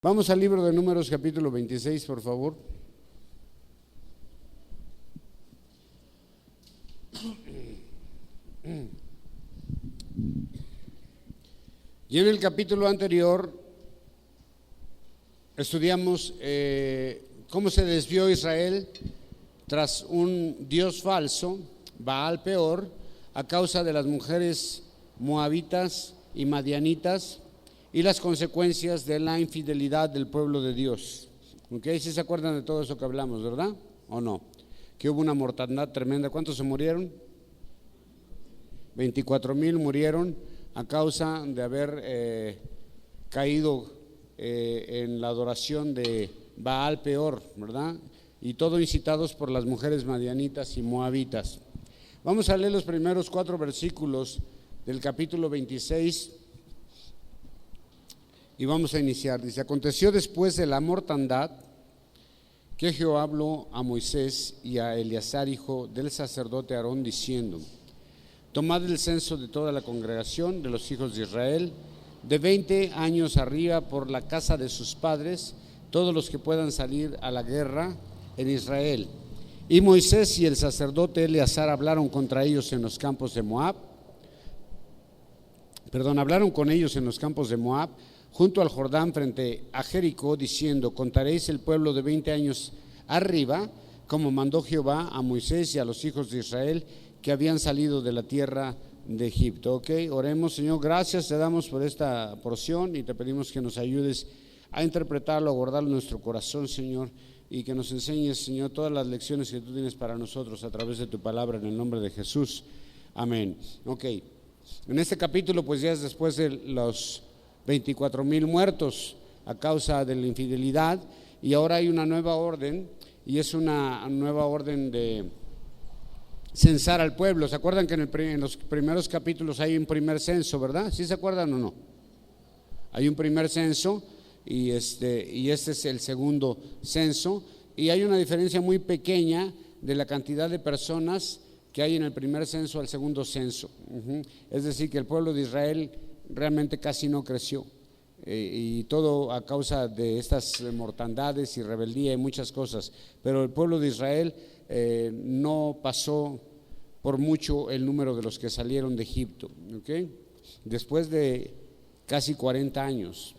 Vamos al libro de Números, capítulo 26, por favor. Y en el capítulo anterior estudiamos cómo se desvió Israel tras un dios falso, Baal Peor, a causa de las mujeres moabitas y madianitas y las consecuencias de la infidelidad del pueblo de Dios. ¿Sí se acuerdan de todo eso que hablamos, verdad? ¿O no? Que hubo una mortandad tremenda. ¿Cuántos se murieron? 24,000 murieron a causa de haber caído en la adoración de Baal Peor, ¿verdad? Y todo incitados por las mujeres madianitas y moabitas. Vamos a leer los primeros 4 versículos del capítulo 26 y vamos a iniciar. Dice: aconteció después de la mortandad que Jehová habló a Moisés y a Eleazar, hijo del sacerdote Aarón, diciendo: tomad el censo de toda la congregación de los hijos de Israel, de 20 años arriba, por la casa de sus padres, todos los que puedan salir a la guerra en Israel. Y Moisés y el sacerdote Eleazar hablaron contra ellos en los campos de Moab. Hablaron con ellos en los campos de Moab, junto al Jordán, frente a Jericó, diciendo: contaréis el pueblo de 20 años arriba, como mandó Jehová a Moisés y a los hijos de Israel que habían salido de la tierra de Egipto. Oremos. Señor, gracias te damos por esta porción y te pedimos que nos ayudes a interpretarlo, a guardarlo en nuestro corazón, Señor, y que nos enseñes, Señor, todas las lecciones que tú tienes para nosotros a través de tu palabra, en el nombre de Jesús. Amén. En este capítulo, pues ya es después de los 24,000 muertos a causa de la infidelidad, y ahora hay una nueva orden, y es una nueva orden de censar al pueblo. ¿Se acuerdan que en los primeros capítulos hay un primer censo, verdad? ¿Sí se acuerdan o no? Hay un primer censo y este es el segundo censo, y hay una diferencia muy pequeña de la cantidad de personas que hay en el primer censo al segundo censo. Es decir, que el pueblo de Israel realmente casi no creció, y todo a causa de estas mortandades y rebeldía y muchas cosas, pero el pueblo de Israel no pasó por mucho el número de los que salieron de Egipto, después de casi 40 años.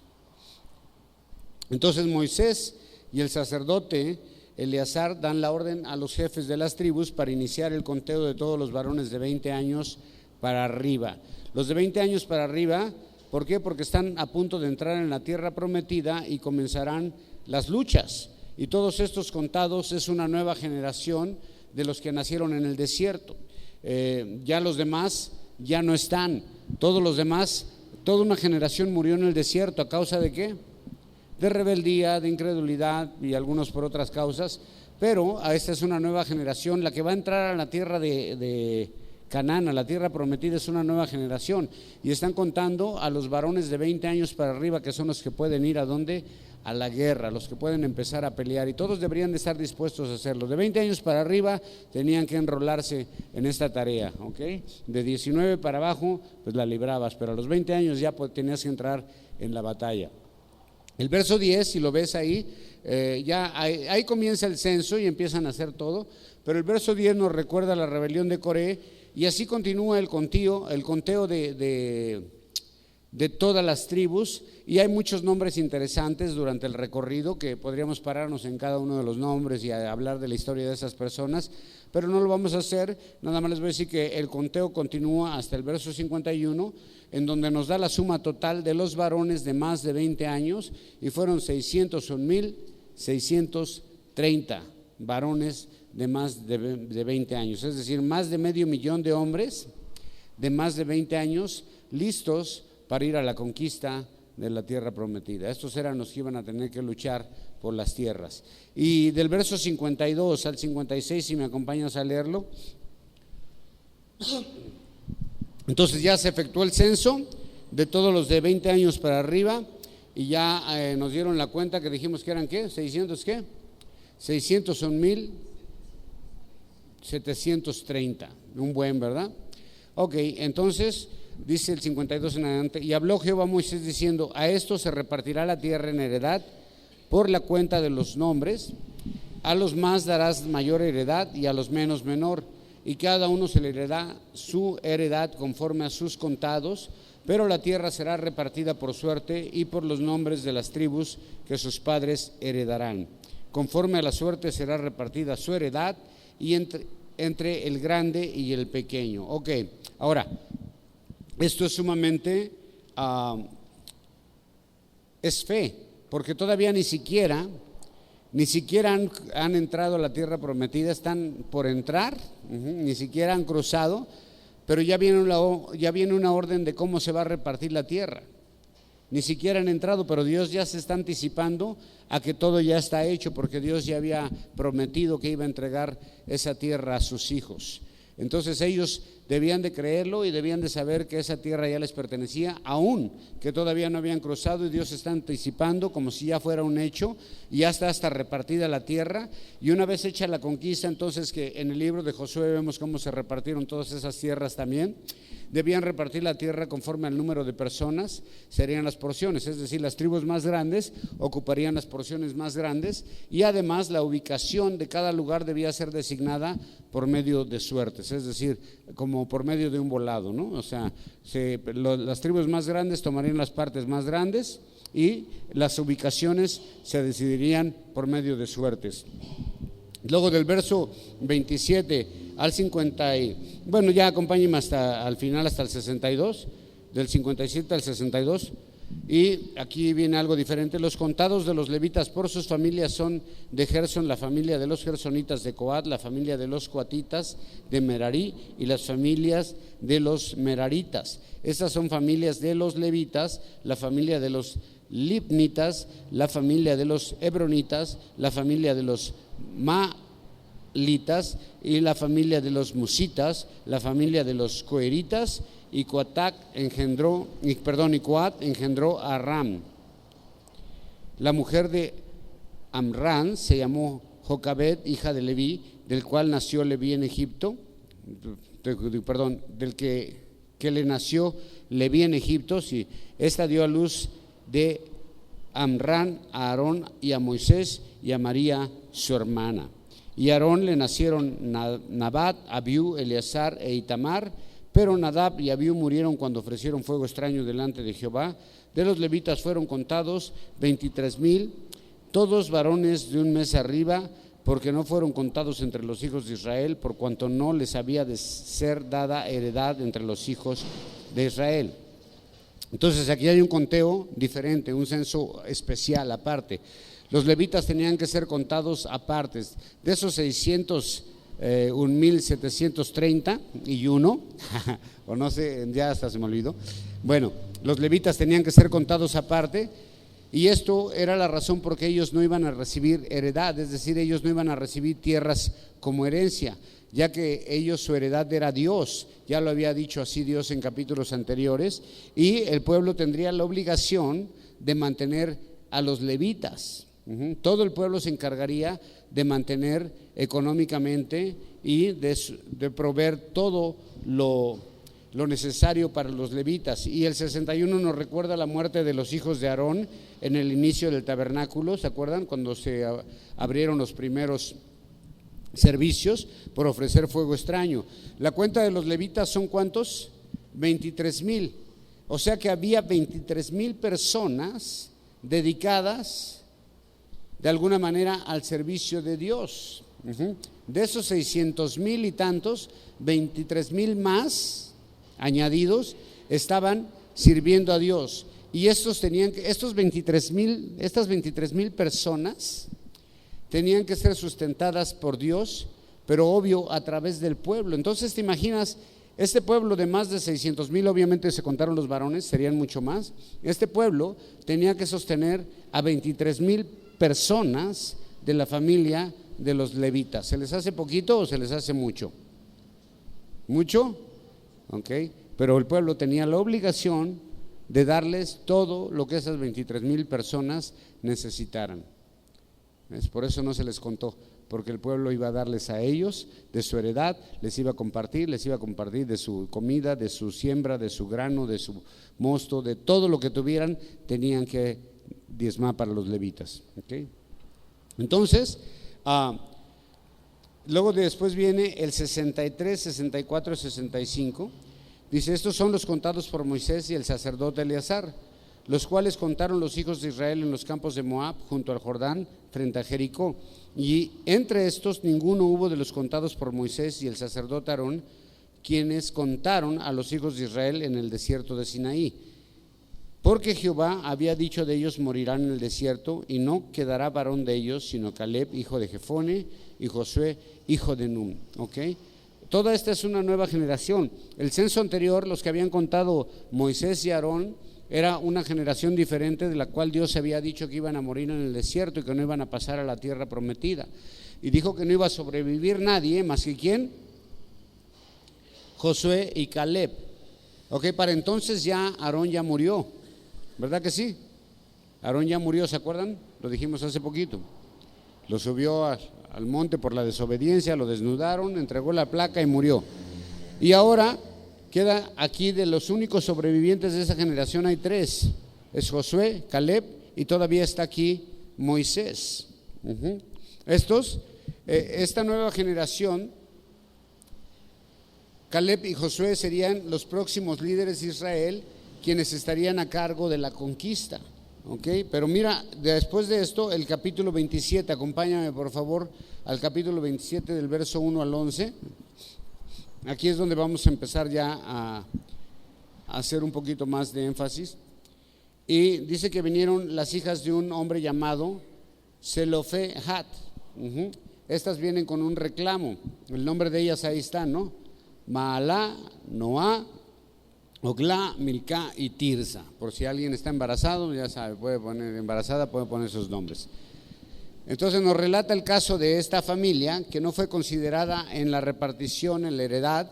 Entonces Moisés y el sacerdote Eleazar dan la orden a los jefes de las tribus para iniciar el conteo de todos los varones de 20 años para arriba. Los de 20 años para arriba, ¿por qué? Porque están a punto de entrar en la tierra prometida y comenzarán las luchas. Y todos estos contados es una nueva generación de los que nacieron en el desierto. Ya los demás ya no están. Todos los demás, toda una generación murió en el desierto. ¿A causa de qué? De rebeldía, de incredulidad y algunos por otras causas. Pero esta es una nueva generación, la que va a entrar a la tierra de Canaán, a la tierra prometida, es una nueva generación, y están contando a los varones de 20 años para arriba, que son los que pueden ir ¿a dónde? A la guerra, los que pueden empezar a pelear, y todos deberían de estar dispuestos a hacerlo. De 20 años para arriba tenían que enrolarse en esta tarea, De 19 para abajo pues la librabas, pero a los 20 años ya tenías que entrar en la batalla. El verso 10, si lo ves ahí, ya ahí comienza el censo y empiezan a hacer todo, pero el verso 10 nos recuerda la rebelión de Coré. Y así continúa el conteo de todas las tribus, y hay muchos nombres interesantes durante el recorrido que podríamos pararnos en cada uno de los nombres y hablar de la historia de esas personas, pero no lo vamos a hacer. Nada más les voy a decir que el conteo continúa hasta el verso 51, en donde nos da la suma total de los varones de más de 20 años, y fueron 601,630 varones de más de 20 años, es decir, más de 500,000 de hombres de más de 20 años listos para ir a la conquista de la tierra prometida. Estos eran los que iban a tener que luchar por las tierras. Y del verso 52 al 56, si me acompañas a leerlo. Entonces ya se efectuó el censo de todos los de 20 años para arriba, y ya nos dieron la cuenta que dijimos que eran ¿qué? 601,730, un buen, ¿verdad? Entonces dice el 52 en adelante, y habló Jehová a Moisés diciendo, a esto se repartirá la tierra en heredad por la cuenta de los nombres, a los más darás mayor heredad y a los menos menor, y cada uno se le heredará su heredad conforme a sus contados, pero la tierra será repartida por suerte y por los nombres de las tribus que sus padres heredarán. Conforme a la suerte será repartida su heredad y entre el grande y el pequeño. Ok, ahora, esto es sumamente, es fe, porque todavía ni siquiera han entrado a la tierra prometida, están por entrar, ni siquiera han cruzado, pero ya viene una orden de cómo se va a repartir la tierra. Ni siquiera han entrado, pero Dios ya se está anticipando a que todo ya está hecho, porque Dios ya había prometido que iba a entregar esa tierra a sus hijos. Entonces ellos debían de creerlo y debían de saber que esa tierra ya les pertenecía, aún que todavía no habían cruzado, y Dios está anticipando como si ya fuera un hecho, y ya está hasta repartida la tierra. Y una vez hecha la conquista, entonces, que en el libro de Josué vemos cómo se repartieron todas esas tierras también, debían repartir la tierra conforme al número de personas, serían las porciones, es decir, las tribus más grandes ocuparían las porciones más grandes, y además la ubicación de cada lugar debía ser designada por medio de suertes, es decir, como por medio de un volado, ¿no? O sea, las tribus más grandes tomarían las partes más grandes y las ubicaciones se decidirían por medio de suertes. Luego del verso 27 al 50, bueno, ya acompáñenme hasta al final, hasta el 62, del 57 al 62, y aquí viene algo diferente. Los contados de los levitas por sus familias son de Gersón, la familia de los gersonitas de Coat, la familia de los coatitas de Merarí y las familias de los meraritas. Estas son familias de los levitas, la familia de los libnitas, la familia de los hebronitas, la familia de los malitas y la familia de los musitas, la familia de los coeritas, y Coat engendró a Ram. La mujer de Amram se llamó Jocabed, hija de Leví, del cual nació Leví en Egipto, del que le nació Leví en Egipto. Sí, esta dio a luz de Amram a Aarón y a Moisés y a María su hermana. Y a Aarón le nacieron Nadab, Abiú, Eleazar e Itamar, pero Nadab y Abiú murieron cuando ofrecieron fuego extraño delante de Jehová. De los levitas fueron contados 23,000, todos varones de un mes arriba, porque no fueron contados entre los hijos de Israel, por cuanto no les había de ser dada heredad entre los hijos de Israel. Entonces aquí hay un conteo diferente, un censo especial aparte. Los levitas tenían que ser contados aparte. De esos 1,731, o no sé, ya hasta se me olvidó. Bueno, los levitas tenían que ser contados aparte, y esto era la razón por que ellos no iban a recibir heredad, es decir, ellos no iban a recibir tierras como herencia, ya que ellos, su heredad era Dios, ya lo había dicho así Dios en capítulos anteriores, y el pueblo tendría la obligación de mantener a los levitas. Todo el pueblo se encargaría de mantener económicamente y de proveer todo lo necesario para los levitas. Y el 61 nos recuerda la muerte de los hijos de Aarón en el inicio del tabernáculo. ¿Se acuerdan? Cuando se abrieron los primeros servicios por ofrecer fuego extraño. La cuenta de los levitas son ¿cuántos? 23,000. O sea que había 23,000 personas dedicadas de alguna manera al servicio de Dios. De esos 600,000 y tantos, 23,000 más añadidos estaban sirviendo a Dios. Y estas 23,000 personas tenían que ser sustentadas por Dios, pero obvio a través del pueblo. Entonces te imaginas, este pueblo de más de 600,000, obviamente se contaron los varones, serían mucho más. Este pueblo tenía que sostener a 23,000 personas de la familia de los levitas. ¿Se les hace poquito o se les hace mucho? ¿Mucho? Ok, pero el pueblo tenía la obligación de darles todo lo que esas 23,000 personas necesitaran. Por eso no se les contó. porque el pueblo iba a darles a ellos de su heredad, les iba a compartir de su comida, de su siembra, de su grano, de su mosto, de todo lo que tuvieran, tenían que diezmar para los levitas. ¿Okay? Entonces, luego después viene el 63, 64 y 65. Dice: estos son los contados por Moisés y el sacerdote Eleazar, los cuales contaron los hijos de Israel en los campos de Moab, junto al Jordán, frente a Jericó. Y entre estos ninguno hubo de los contados por Moisés y el sacerdote Aarón, quienes contaron a los hijos de Israel en el desierto de Sinaí. Porque Jehová había dicho de ellos: morirán en el desierto, y no quedará varón de ellos, sino Caleb, hijo de Jefone, y Josué, hijo de Nun. ¿Okay? Toda esta es una nueva generación. El censo anterior, los que habían contado Moisés y Aarón, era una generación diferente, de la cual Dios había dicho que iban a morir en el desierto y que no iban a pasar a la tierra prometida. Y dijo que no iba a sobrevivir nadie más que ¿quién? Josué y Caleb. Ok, para entonces ya Aarón ya murió, ¿verdad que sí? Aarón ya murió, ¿se acuerdan? Lo dijimos hace poquito. Lo subió al monte por la desobediencia, lo desnudaron, entregó la placa y murió. Y ahora queda aquí, de los únicos sobrevivientes de esa generación hay 3. Es Josué, Caleb, y todavía está aquí Moisés. Esta nueva generación, Caleb y Josué, serían los próximos líderes de Israel, quienes estarían a cargo de la conquista. Okay, pero mira, después de esto, el capítulo 27, acompáñame por favor al capítulo 27 del verso 1 al 11. Aquí es donde vamos a empezar ya a hacer un poquito más de énfasis. Y dice que vinieron las hijas de un hombre llamado Zelofehad. Estas vienen con un reclamo. El nombre de ellas ahí está, ¿no? Maalá, Noá, Oglá, Milcá y Tirsa. Por si alguien está embarazado, ya sabe, puede poner embarazada, puede poner sus nombres. Entonces nos relata el caso de esta familia que no fue considerada en la repartición, en la heredad,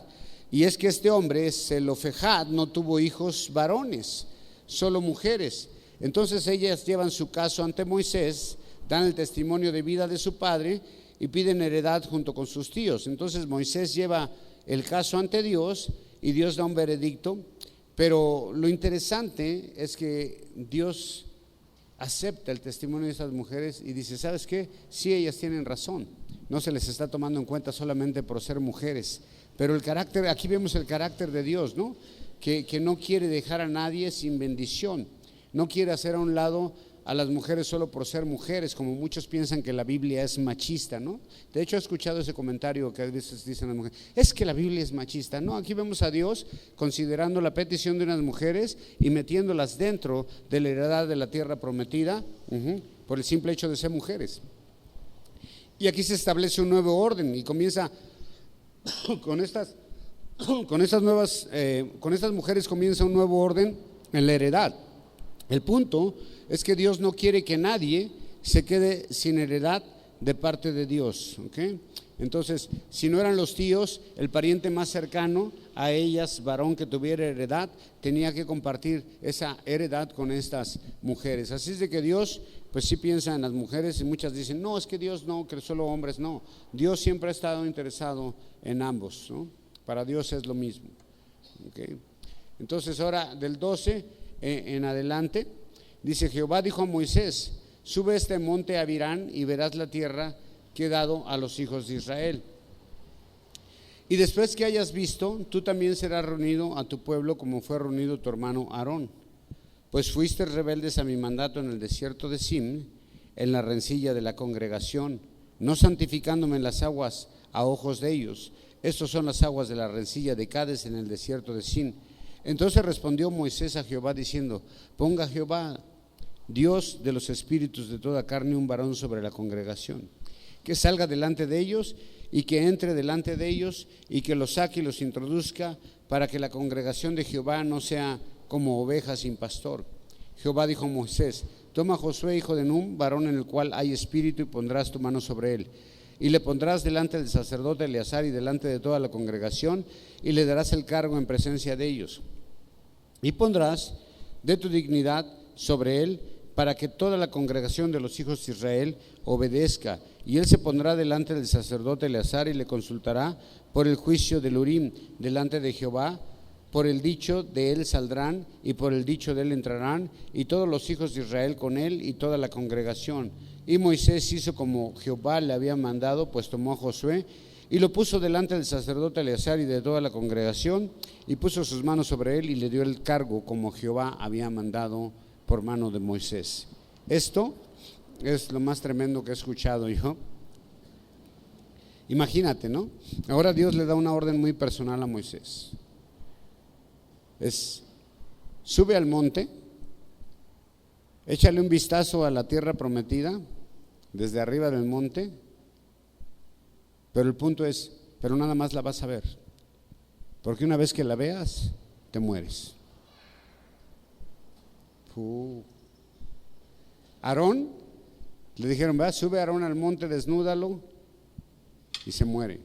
y es que este hombre, Zelofehad, no tuvo hijos varones, solo mujeres. Entonces ellas llevan su caso ante Moisés, dan el testimonio de vida de su padre y piden heredad junto con sus tíos. Entonces Moisés lleva el caso ante Dios y Dios da un veredicto, pero lo interesante es que Dios acepta el testimonio de esas mujeres y dice: ¿sabes qué? Sí, ellas tienen razón, no se les está tomando en cuenta solamente por ser mujeres, pero el carácter, aquí vemos el carácter de Dios, ¿no? Que no quiere dejar a nadie sin bendición, no quiere hacer a un lado a las mujeres solo por ser mujeres, como muchos piensan que la Biblia es machista, ¿no? De hecho he escuchado ese comentario que a veces dicen las mujeres: es que la Biblia es machista. No, aquí vemos a Dios considerando la petición de unas mujeres y metiéndolas dentro de la heredad de la tierra prometida, por el simple hecho de ser mujeres. Y aquí se establece un nuevo orden y comienza con estas mujeres comienza un nuevo orden en la heredad. El punto es que Dios no quiere que nadie se quede sin heredad de parte de Dios. ¿Okay? Entonces, si no eran los tíos, el pariente más cercano a ellas, varón que tuviera heredad, tenía que compartir esa heredad con estas mujeres. Así es de que Dios, pues sí piensa en las mujeres, y muchas dicen: no, es que Dios no, que solo hombres. No, Dios siempre ha estado interesado en ambos, ¿no? Para Dios es lo mismo. ¿Okay? Entonces ahora del 12 en adelante, dice: Jehová dijo a Moisés: sube este monte a Abirán y verás la tierra que he dado a los hijos de Israel. Y después que hayas visto, tú también serás reunido a tu pueblo como fue reunido tu hermano Aarón. Pues fuiste rebeldes a mi mandato en el desierto de Sim, en la rencilla de la congregación, no santificándome en las aguas a ojos de ellos. Estas son las aguas de la rencilla de Cades en el desierto de Sin. Entonces respondió Moisés a Jehová diciendo: ponga Jehová, Dios de los espíritus de toda carne, un varón sobre la congregación, que salga delante de ellos y que entre delante de ellos y que los saque y los introduzca, para que la congregación de Jehová no sea como ovejas sin pastor. Jehová dijo a Moisés: toma a Josué, hijo de Nun, varón en el cual hay espíritu, y pondrás tu mano sobre él. Y le pondrás delante del sacerdote Eleazar y delante de toda la congregación, y le darás el cargo en presencia de ellos. Y pondrás de tu dignidad sobre él, para que toda la congregación de los hijos de Israel obedezca. Y él se pondrá delante del sacerdote Eleazar y le consultará por el juicio del Urim delante de Jehová. Por el dicho de él saldrán y por el dicho de él entrarán, y todos los hijos de Israel con él y toda la congregación. Y Moisés hizo como Jehová le había mandado, pues tomó a Josué y lo puso delante del sacerdote Eleazar y de toda la congregación, y puso sus manos sobre él y le dio el cargo como Jehová había mandado por mano de Moisés. Esto es lo más tremendo que he escuchado yo. Imagínate, ¿no? Ahora Dios le da una orden muy personal a Moisés. Sube al monte, échale un vistazo a la tierra prometida desde arriba del monte, pero el punto es, pero nada más la vas a ver, porque una vez que la veas, te mueres. Aarón, le dijeron, va, sube Aarón al monte, desnúdalo, y se muere.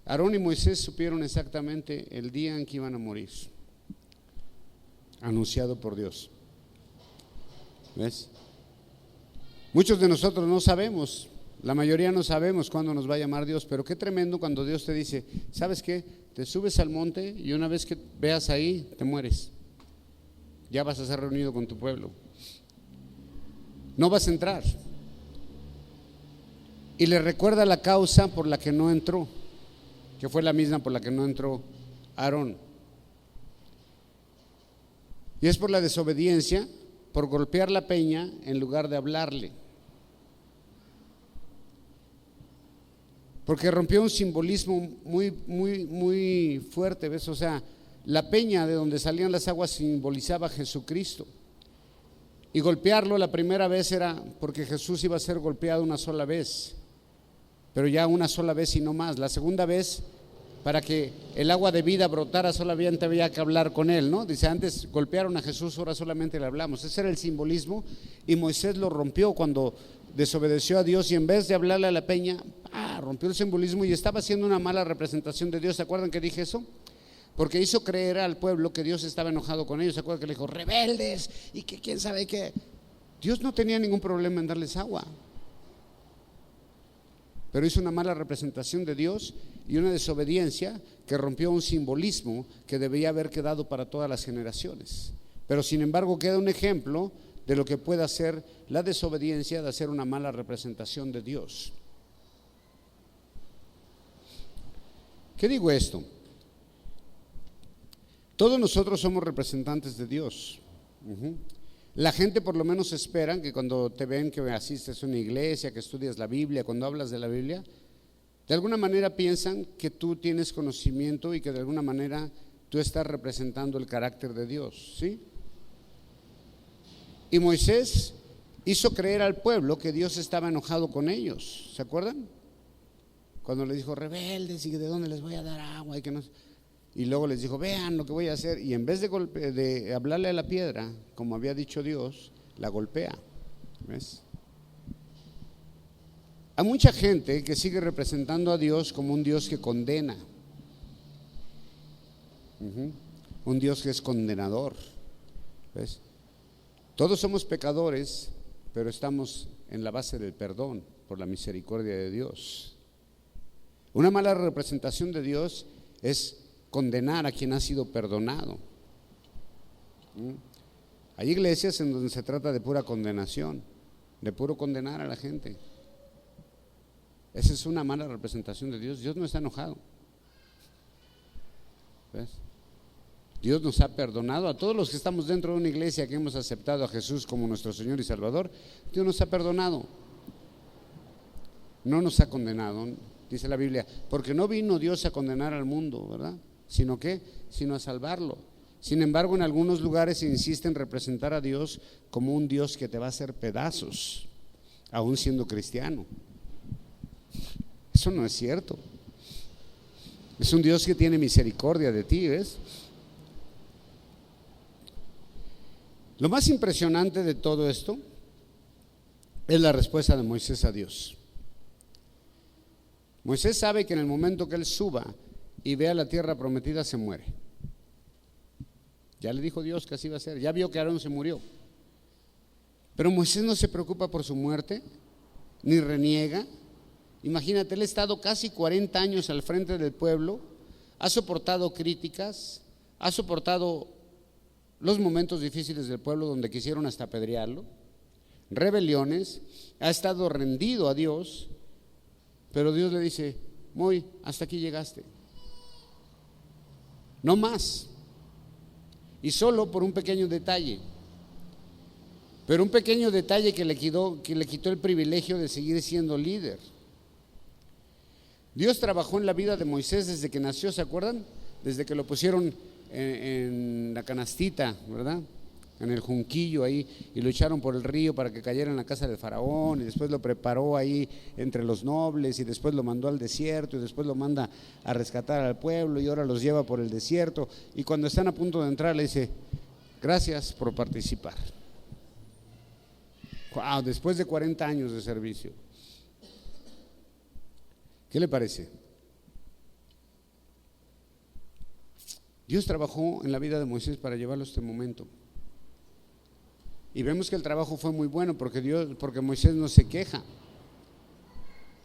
Aarón y Moisés supieron exactamente el día en que iban a morir, anunciado por Dios. ¿Ves? Muchos de nosotros no sabemos, la mayoría no sabemos cuándo nos va a llamar Dios, pero qué tremendo cuando Dios te dice, ¿sabes qué? Te subes al monte y una vez que veas ahí, te mueres. Ya vas a ser reunido con tu pueblo. No vas a entrar. Y le recuerda la causa por la que no entró, que fue la misma por la que no entró Aarón. Y es por la desobediencia, por golpear la peña en lugar de hablarle. Porque rompió un simbolismo muy fuerte, ¿ves? O sea, la peña de donde salían las aguas simbolizaba a Jesucristo. Y golpearlo la primera vez era porque Jesús iba a ser golpeado una sola vez, pero ya una sola vez y no más. La segunda vez, para que el agua de vida brotara, solamente había que hablar con él, ¿no? Dice, antes golpearon a Jesús, ahora solamente le hablamos. Ese era el simbolismo, y Moisés lo rompió cuando desobedeció a Dios, y en vez de hablarle a la peña, rompió el simbolismo y estaba haciendo una mala representación de Dios. ¿Se acuerdan que dije eso? Porque hizo creer al pueblo que Dios estaba enojado con ellos. ¿Se acuerdan que le dijo, rebeldes? Y que quién sabe qué. Dios no tenía ningún problema en darles agua, pero hizo una mala representación de Dios y una desobediencia que rompió un simbolismo que debía haber quedado para todas las generaciones. Pero sin embargo queda un ejemplo de lo que puede hacer la desobediencia de hacer una mala representación de Dios. ¿Qué digo esto? Todos nosotros somos representantes de Dios. La gente por lo menos espera que cuando te ven que asistes a una iglesia, que estudias la Biblia, cuando hablas de la Biblia, de alguna manera piensan que tú tienes conocimiento y que de alguna manera tú estás representando el carácter de Dios, ¿sí? Y Moisés hizo creer al pueblo que Dios estaba enojado con ellos, ¿se acuerdan? Cuando les dijo, rebeldes, y de dónde les voy a dar agua, y luego les dijo, vean lo que voy a hacer, y en vez de hablarle a la piedra, como había dicho Dios, la golpea. ¿Ves? Hay mucha gente que sigue representando a Dios como un Dios que condena, un Dios que es condenador. ¿Ves? Todos somos pecadores, pero estamos en la base del perdón por la misericordia de Dios. Una mala representación de Dios es condenar a quien ha sido perdonado. Hay iglesias en donde se trata de pura condenación, de puro condenar a la gente. Esa es una mala representación de Dios. Dios no está enojado. ¿Ves? Dios nos ha perdonado a todos los que estamos dentro de una iglesia que hemos aceptado a Jesús como nuestro Señor y Salvador. Dios nos ha perdonado, no nos ha condenado. Dice la Biblia, porque no vino Dios a condenar al mundo, ¿verdad? Sino a salvarlo. Sin embargo, en algunos lugares se insiste en representar a Dios como un Dios que te va a hacer pedazos, aún siendo cristiano. Eso no es cierto. Es un Dios que tiene misericordia de ti, ¿ves? Lo más impresionante de todo esto es la respuesta de Moisés a Dios. Moisés sabe que en el momento que él suba y vea la tierra prometida, se muere. Ya le dijo Dios que así iba a ser. Ya vio que Aarón se murió. Pero Moisés no se preocupa por su muerte, ni reniega. Imagínate, él ha estado casi 40 años al frente del pueblo, ha soportado críticas, ha soportado los momentos difíciles del pueblo donde quisieron hasta apedrearlo, rebeliones, ha estado rendido a Dios, pero Dios le dice: Muy, hasta aquí llegaste, no más. Y solo por un pequeño detalle, pero un pequeño detalle que le quitó el privilegio de seguir siendo líder. Dios trabajó en la vida de Moisés desde que nació, ¿se acuerdan? Desde que lo pusieron en la canastita, ¿verdad? En el junquillo ahí, y lo echaron por el río para que cayera en la casa del faraón, y después lo preparó ahí entre los nobles, y después lo mandó al desierto, y después lo manda a rescatar al pueblo, y ahora los lleva por el desierto, y cuando están a punto de entrar le dice: gracias por participar. Wow, después de 40 años de servicio. ¿Qué le parece? Dios trabajó en la vida de Moisés para llevarlo a este momento. Y vemos que el trabajo fue muy bueno porque Moisés no se queja.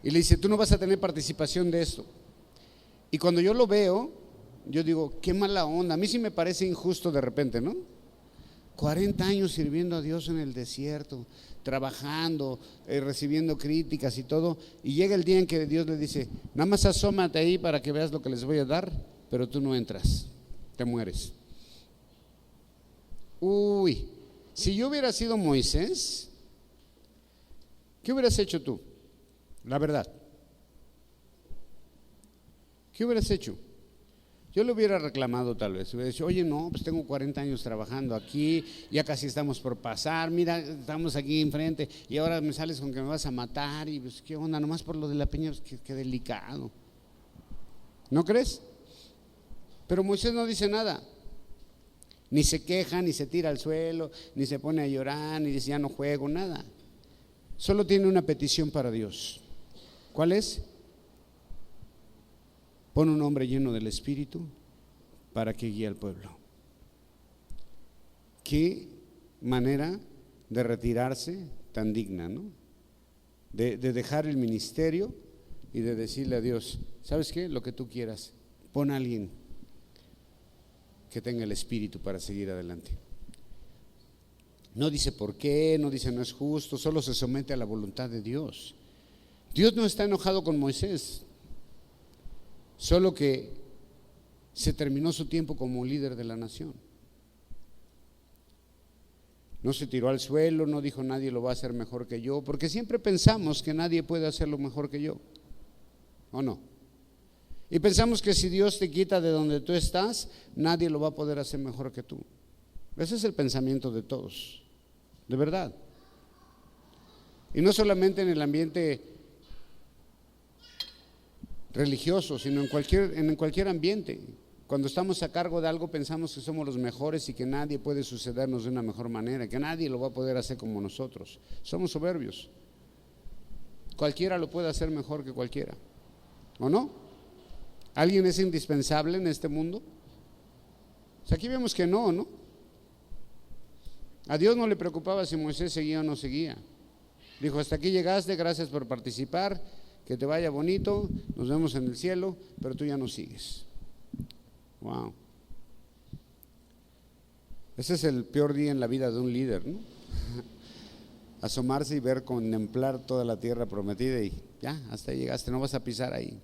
Y le dice: tú no vas a tener participación de esto. Y cuando yo lo veo, yo digo: qué mala onda. A mí sí me parece injusto de repente, ¿no? 40 años sirviendo a Dios en el desierto, trabajando, recibiendo críticas y todo, y llega el día en que Dios le dice: nada más asómate ahí para que veas lo que les voy a dar, pero tú no entras, te mueres. Uy, si yo hubiera sido Moisés, ¿qué hubieras hecho tú? La verdad, ¿qué hubieras hecho? Yo le hubiera reclamado tal vez, hubiera dicho: oye, no, pues tengo 40 años trabajando aquí, ya casi estamos por pasar, mira, estamos aquí enfrente y ahora me sales con que me vas a matar, y pues qué onda, nomás por lo de la peña, pues qué delicado. ¿No crees? Pero Moisés no dice nada, ni se queja, ni se tira al suelo, ni se pone a llorar, ni dice: ya no juego, nada. Solo tiene una petición para Dios. ¿Cuál es? Pon un hombre lleno del Espíritu para que guíe al pueblo. Qué manera de retirarse tan digna, ¿no? De dejar el ministerio y de decirle a Dios: ¿sabes qué? Lo que tú quieras, pon a alguien que tenga el Espíritu para seguir adelante. No dice por qué, no dice no es justo, solo se somete a la voluntad de Dios. Dios no está enojado con Moisés, solo que se terminó su tiempo como líder de la nación. No se tiró al suelo, no dijo: nadie lo va a hacer mejor que yo, porque siempre pensamos que nadie puede hacerlo mejor que yo, ¿o no? Y pensamos que si Dios te quita de donde tú estás, nadie lo va a poder hacer mejor que tú. Ese es el pensamiento de todos, de verdad. Y no solamente en el ambiente religioso, sino en cualquier ambiente. Cuando estamos a cargo de algo, pensamos que somos los mejores y que nadie puede sucedernos de una mejor manera, que nadie lo va a poder hacer como nosotros. Somos soberbios. Cualquiera lo puede hacer mejor que cualquiera, ¿o no? ¿Alguien es indispensable en este mundo? Pues aquí vemos que no. A Dios no le preocupaba si Moisés seguía o no seguía. Dijo: hasta aquí llegaste, gracias por participar, que te vaya bonito, nos vemos en el cielo, pero tú ya no sigues. Wow. Ese es el peor día en la vida de un líder, ¿no? Asomarse y ver, contemplar toda la tierra prometida y ya, hasta ahí llegaste, no vas a pisar ahí.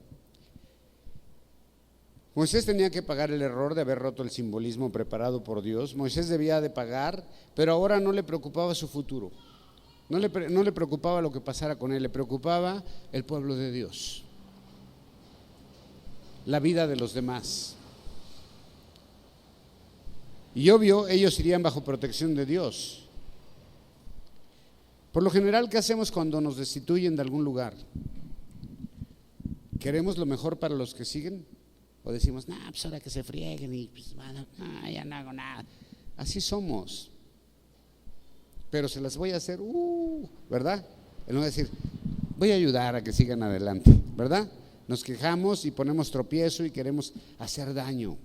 Moisés tenía que pagar el error de haber roto el simbolismo preparado por Dios. Moisés debía de pagar, pero ahora no le preocupaba su futuro. No le preocupaba lo que pasara con él, le preocupaba el pueblo de Dios, la vida de los demás. Y obvio, ellos irían bajo protección de Dios. Por lo general, ¿qué hacemos cuando nos destituyen de algún lugar? ¿Queremos lo mejor para los que siguen? O decimos: nah, pues ahora que se frieguen y pues, bueno, ya no hago nada. Así somos. Pero se las voy a hacer, ¿verdad? En lugar de decir: voy a ayudar a que sigan adelante, ¿verdad? Nos quejamos y ponemos tropiezo y queremos hacer daño.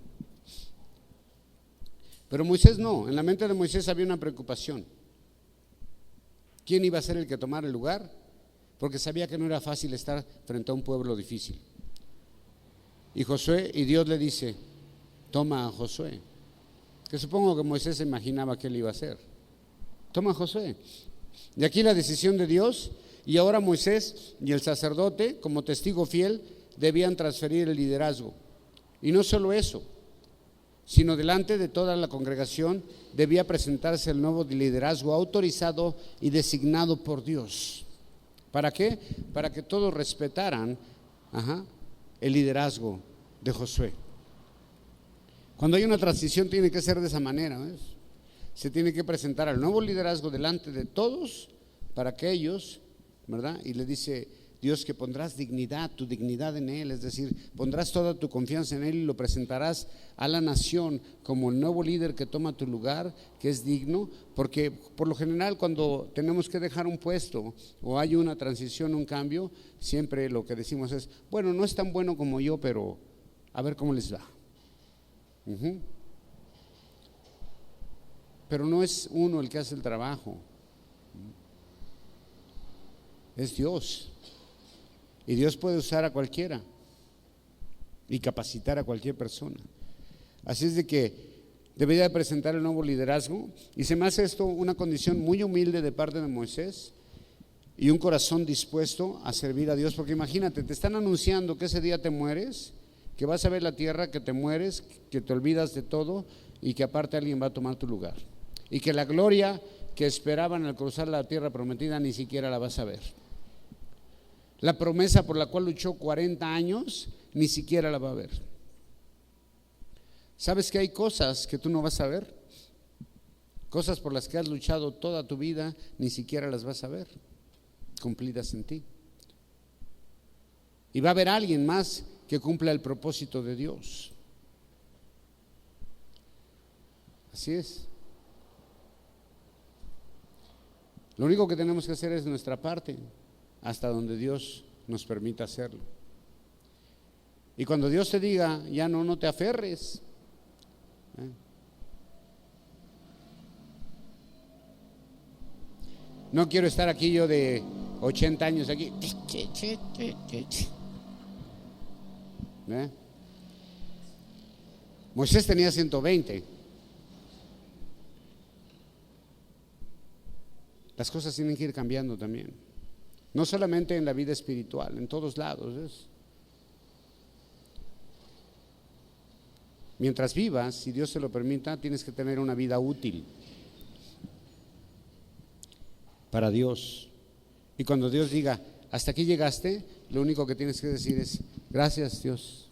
Pero Moisés no, en la mente de Moisés había una preocupación. ¿Quién iba a ser el que tomara el lugar? Porque sabía que no era fácil estar frente a un pueblo difícil. Y Dios le dice, toma a Josué. Que supongo que Moisés se imaginaba que él iba a hacer. Toma a Josué. Y aquí la decisión de Dios, y ahora Moisés y el sacerdote, como testigo fiel, debían transferir el liderazgo. Y no solo eso, sino delante de toda la congregación debía presentarse el nuevo liderazgo autorizado y designado por Dios. ¿Para qué? Para que todos respetaran el liderazgo de Josué. Cuando hay una transición tiene que ser de esa manera, ¿ves? Se tiene que presentar al nuevo liderazgo delante de todos para que ellos, ¿verdad? Y le dice Dios que pondrás tu dignidad en Él, es decir, pondrás toda tu confianza en Él y lo presentarás a la nación como el nuevo líder que toma tu lugar, que es digno, porque por lo general cuando tenemos que dejar un puesto o hay una transición, un cambio, siempre lo que decimos es, bueno, no es tan bueno como yo, pero a ver cómo les va. Pero no es uno el que hace el trabajo, es Dios. Y Dios puede usar a cualquiera y capacitar a cualquier persona. Así es de que debería de presentar el nuevo liderazgo, y se me hace esto una condición muy humilde de parte de Moisés y un corazón dispuesto a servir a Dios, porque imagínate, te están anunciando que ese día te mueres, que vas a ver la tierra, que te mueres, que te olvidas de todo y que aparte alguien va a tomar tu lugar, y que la gloria que esperaban al cruzar la tierra prometida ni siquiera la vas a ver. La promesa por la cual luchó 40 años, ni siquiera la va a ver. ¿Sabes que hay cosas que tú no vas a ver? Cosas por las que has luchado toda tu vida, ni siquiera las vas a ver cumplidas en ti. Y va a haber alguien más que cumpla el propósito de Dios. Así es. Lo único que tenemos que hacer es nuestra parte, hasta donde Dios nos permita hacerlo. Y cuando Dios te diga, ya no te aferres. No quiero estar aquí yo de 80 años aquí. Moisés tenía 120. Las cosas tienen que ir cambiando también. No solamente en la vida espiritual, en todos lados. ¿Ves? Mientras vivas, si Dios te lo permita, tienes que tener una vida útil para Dios. Y cuando Dios diga, hasta aquí llegaste, lo único que tienes que decir es, gracias Dios.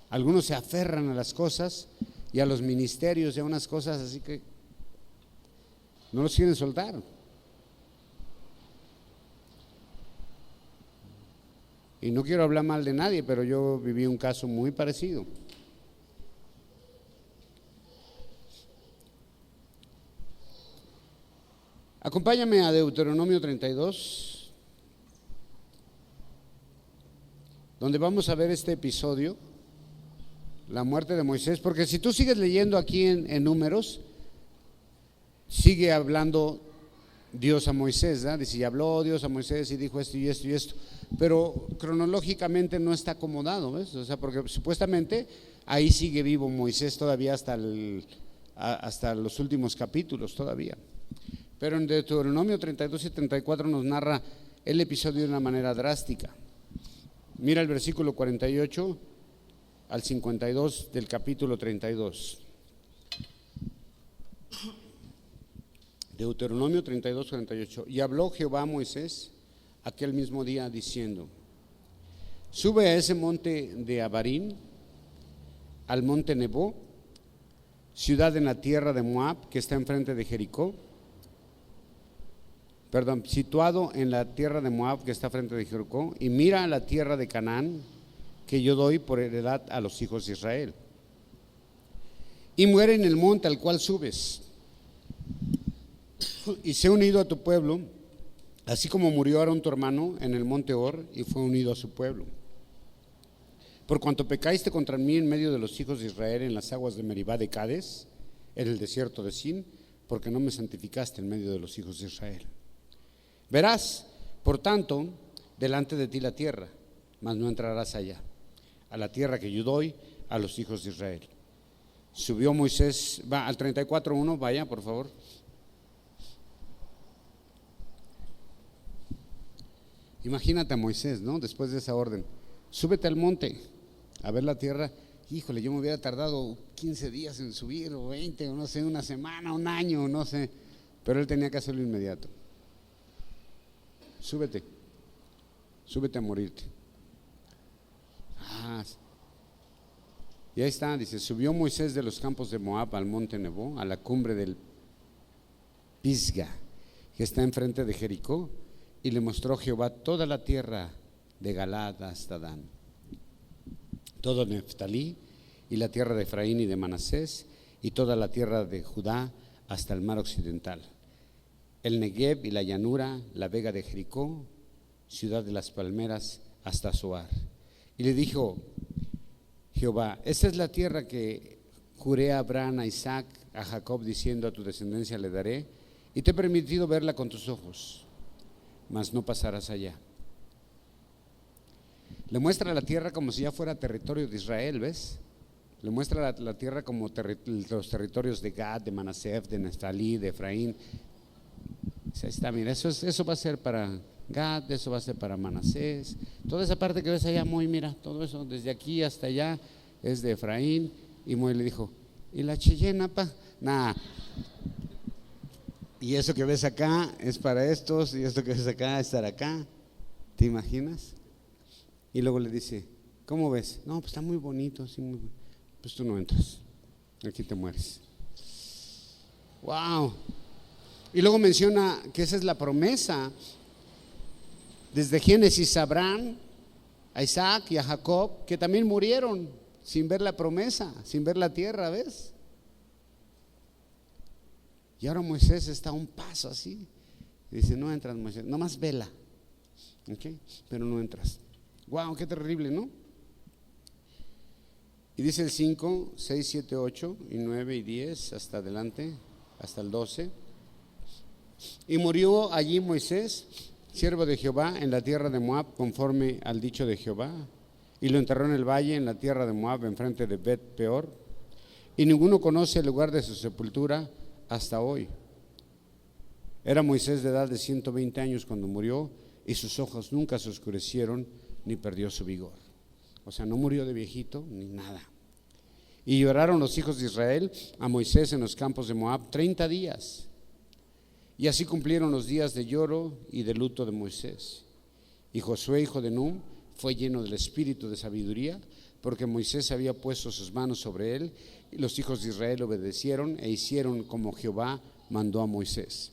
Algunos se aferran a las cosas y a los ministerios y a unas cosas así que no los quieren soltar. Y no quiero hablar mal de nadie, pero yo viví un caso muy parecido. Acompáñame a Deuteronomio 32, donde vamos a ver este episodio, la muerte de Moisés, porque si tú sigues leyendo aquí en Números, sigue hablando Dios a Moisés, ¿verdad? Dice, y habló Dios a Moisés y dijo esto y esto y esto, pero cronológicamente no está acomodado, ¿ves? O sea, porque supuestamente ahí sigue vivo Moisés todavía hasta los últimos capítulos todavía. Pero en Deuteronomio 32 y 34 nos narra el episodio de una manera drástica. Mira el versículo 48 al 52 del capítulo 32. Deuteronomio 32, 48. Y habló Jehová a Moisés aquel mismo día diciendo, sube a ese monte de Abarim, al monte Nebo, ciudad en la tierra de Moab, que está enfrente de Jericó, situado en la tierra de Moab, que está frente de Jericó, y mira la tierra de Canaán, que yo doy por heredad a los hijos de Israel. Y muere en el monte al cual subes, y sé unido a tu pueblo, así como murió Aarón tu hermano en el monte Hor, y fue unido a su pueblo. Por cuanto pecaste contra mí en medio de los hijos de Israel en las aguas de Meribá de Cades, en el desierto de Sin, porque no me santificaste en medio de los hijos de Israel. Verás, por tanto, delante de ti la tierra, mas no entrarás allá, a la tierra que yo doy a los hijos de Israel. Subió Moisés, va al 34:1, vaya por favor. Imagínate a Moisés, ¿no? Después de esa orden, súbete al monte a ver la tierra. Híjole, yo me hubiera tardado 15 días en subir, o 20, o no sé, una semana, un año, no sé, pero él tenía que hacerlo inmediato. Súbete a morirte. Y ahí está, dice, subió Moisés de los campos de Moab al monte Nebo, a la cumbre del Pisga, que está enfrente de Jericó, y le mostró Jehová toda la tierra de Galaad hasta Dan, todo Neftalí, y la tierra de Efraín y de Manasés, y toda la tierra de Judá hasta el mar occidental, el Negev y la llanura, la vega de Jericó, ciudad de las palmeras, hasta Zoar. Y le dijo Jehová, esta es la tierra que juré a Abraham, a Isaac, a Jacob, diciendo, a tu descendencia le daré, y te he permitido verla con tus ojos, mas no pasarás allá. Le muestra la tierra como si ya fuera territorio de Israel, ¿ves? Le muestra la tierra como los territorios de Gad, de Manasés, de Neftalí, de Efraín. Ahí está, mira, eso va a ser para Gad, eso va a ser para Manasés. Toda esa parte que ves allá, mira, todo eso, desde aquí hasta allá, es de Efraín. Y Moy le dijo, ¿y la Cheyenne, pa? Nah. Y eso que ves acá es para estos, y esto que ves acá es para acá. ¿Te imaginas? Y luego le dice, ¿cómo ves? No, pues está muy bonito, sí, muy bonito. Pues tú no entras, aquí te mueres. ¡Wow! Y luego menciona que esa es la promesa desde Génesis a Abraham, a Isaac y a Jacob, que también murieron sin ver la promesa, sin ver la tierra, ¿ves? Y ahora Moisés está a un paso así. Y dice, no entras, Moisés, nomás vela, ¿okay? Pero no entras. ¡Wow! ¡Qué terrible!, ¿no? Y dice el 5, 6, 7, 8 y 9 y 10 hasta adelante, hasta el 12. Y murió allí Moisés, siervo de Jehová, en la tierra de Moab, conforme al dicho de Jehová, y lo enterró en el valle, en la tierra de Moab, enfrente de Bet Peor, y ninguno conoce el lugar de su sepultura hasta hoy. Era Moisés de edad de 120 años cuando murió, y sus ojos nunca se oscurecieron, ni perdió su vigor. O sea, no murió de viejito ni nada. Y lloraron los hijos de Israel a Moisés en los campos de Moab 30 días. Y así cumplieron los días de lloro y de luto de Moisés. Y Josué, hijo de Nun, fue lleno del espíritu de sabiduría, porque Moisés había puesto sus manos sobre él, y los hijos de Israel obedecieron e hicieron como Jehová mandó a Moisés.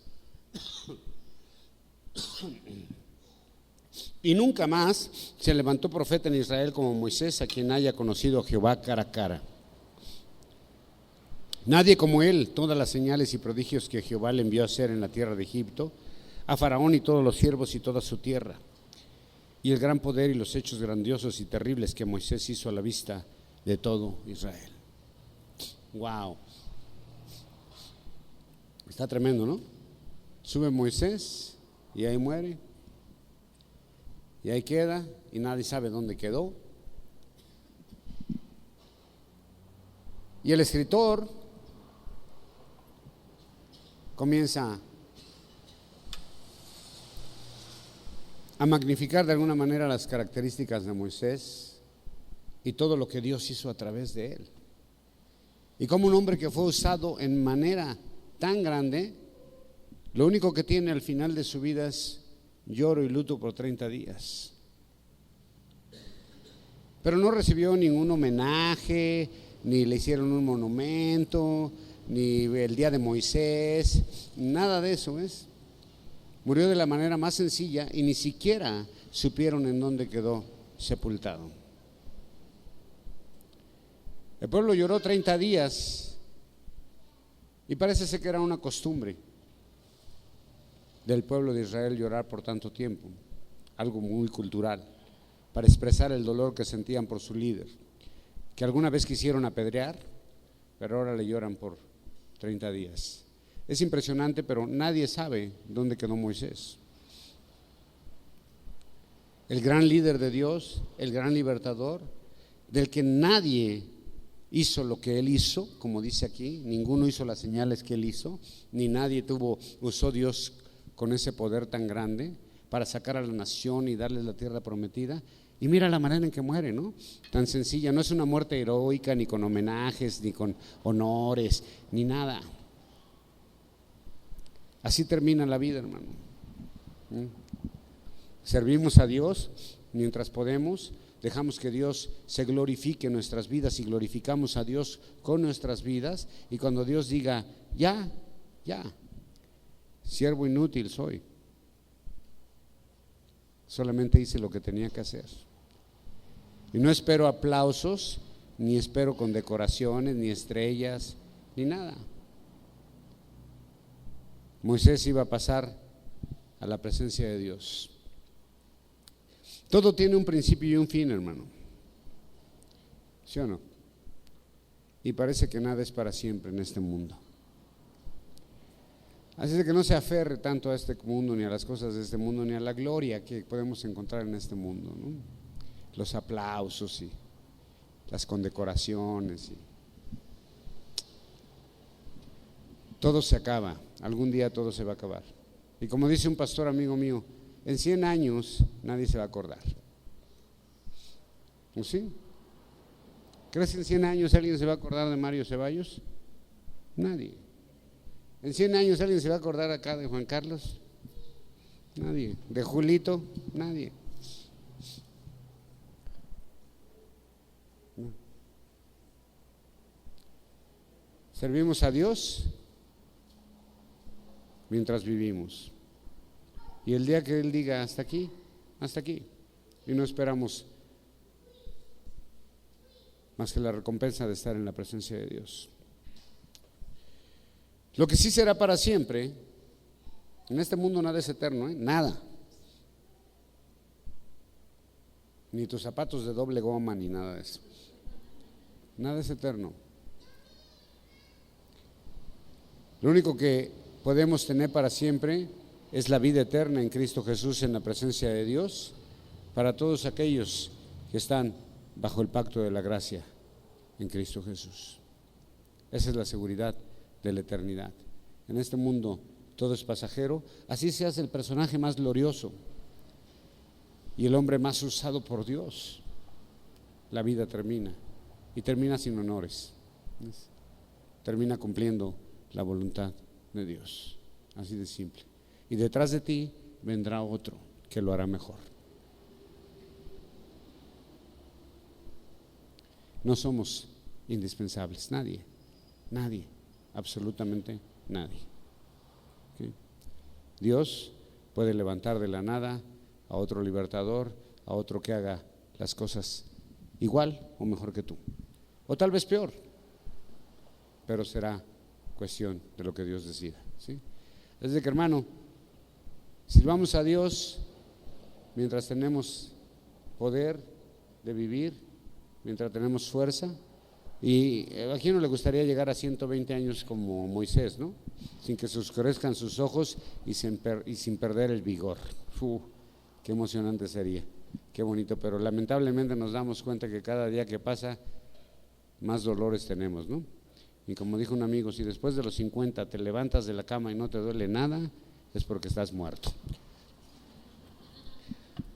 Y nunca más se levantó profeta en Israel como Moisés, a quien haya conocido a Jehová cara a cara. Nadie como él, todas las señales y prodigios que Jehová le envió a hacer en la tierra de Egipto, a Faraón y todos los siervos y toda su tierra, y el gran poder y los hechos grandiosos y terribles que Moisés hizo a la vista de todo Israel. Wow. Está tremendo, ¿no? Sube Moisés y ahí muere. Y ahí queda, y nadie sabe dónde quedó. Y el escritor comienza a magnificar de alguna manera las características de Moisés y todo lo que Dios hizo a través de él. Y como un hombre que fue usado en manera tan grande, lo único que tiene al final de su vida es lloro y luto por 30 días. Pero no recibió ningún homenaje, ni le hicieron un monumento, ni el día de Moisés, nada de eso, ¿ves? Murió de la manera más sencilla y ni siquiera supieron en dónde quedó sepultado. El pueblo lloró 30 días y parece ser que era una costumbre del pueblo de Israel llorar por tanto tiempo, algo muy cultural, para expresar el dolor que sentían por su líder, que alguna vez quisieron apedrear, pero ahora le lloran por 30 días. Es impresionante, pero nadie sabe dónde quedó Moisés. El gran líder de Dios, el gran libertador, del que nadie hizo lo que él hizo, como dice aquí, ninguno hizo las señales que él hizo, ni nadie usó Dios con ese poder tan grande para sacar a la nación y darles la tierra prometida. Y mira la manera en que muere, ¿no? Tan sencilla, no es una muerte heroica, ni con homenajes, ni con honores, ni nada. Así termina la vida, hermano. Servimos a Dios mientras podemos, dejamos que Dios se glorifique en nuestras vidas y glorificamos a Dios con nuestras vidas, y cuando Dios diga, ya, siervo inútil soy, solamente hice lo que tenía que hacer. Y no espero aplausos, ni espero condecoraciones, ni estrellas, ni nada. Moisés iba a pasar a la presencia de Dios. Todo tiene un principio y un fin, hermano. ¿Sí o no? Y parece que nada es para siempre en este mundo. Así de que no se aferre tanto a este mundo, ni a las cosas de este mundo, ni a la gloria que podemos encontrar en este mundo, ¿no? Los aplausos y las condecoraciones. Todo se acaba, algún día todo se va a acabar. Y como dice un pastor amigo mío, en 100 años nadie se va a acordar. ¿No sí? ¿Crees que en 100 años alguien se va a acordar de Mario Ceballos? Nadie. ¿En 100 años alguien se va a acordar acá de Juan Carlos? Nadie. ¿De Julito? Nadie. No. Servimos a Dios mientras vivimos. Y el día que Él diga hasta aquí, y no esperamos más que la recompensa de estar en la presencia de Dios. Lo que sí será para siempre, en este mundo nada es eterno, nada. Ni tus zapatos de doble goma, ni nada de eso. Nada es eterno. Lo único que podemos tener para siempre es la vida eterna en Cristo Jesús, en la presencia de Dios, para todos aquellos que están bajo el pacto de la gracia en Cristo Jesús. Esa es la seguridad de la eternidad. En este mundo todo es pasajero, así se hace el personaje más glorioso y el hombre más usado por Dios. La vida termina, y termina sin honores, termina cumpliendo la voluntad de Dios, así de simple. Y detrás de ti vendrá otro que lo hará mejor. No somos indispensables, nadie, absolutamente nadie. ¿Okay? Dios puede levantar de la nada a otro libertador, a otro que haga las cosas igual o mejor que tú, o tal vez peor, pero será cuestión de lo que Dios decida, ¿sí? Es de que, hermano, sirvamos a Dios mientras tenemos poder de vivir, mientras tenemos fuerza. Y a quién no le gustaría llegar a 120 años como Moisés, ¿no? Sin que se oscurezcan sus ojos y sin perder el vigor. Qué emocionante sería, qué bonito, pero lamentablemente nos damos cuenta que cada día que pasa más dolores tenemos, ¿no? Y como dijo un amigo, si después de los 50 te levantas de la cama y no te duele nada, es porque estás muerto.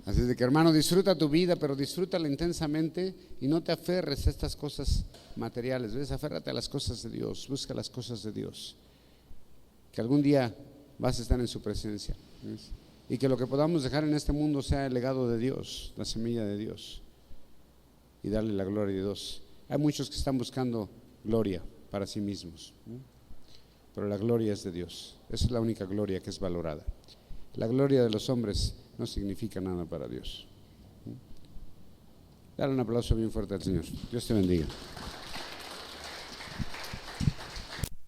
Así de que, hermano, disfruta tu vida, pero disfrútala intensamente y no te aferres a estas cosas materiales, ¿ves? Aférrate a las cosas de Dios, busca las cosas de Dios, que algún día vas a estar en su presencia, ¿ves? Y que lo que podamos dejar en este mundo sea el legado de Dios, la semilla de Dios, y darle la gloria de Dios. Hay muchos que están buscando gloria para sí mismos, ¿no? Pero la gloria es de Dios. Esa es la única gloria que es valorada. La gloria de los hombres no significa nada para Dios. Dale un aplauso bien fuerte al Señor. Dios te bendiga.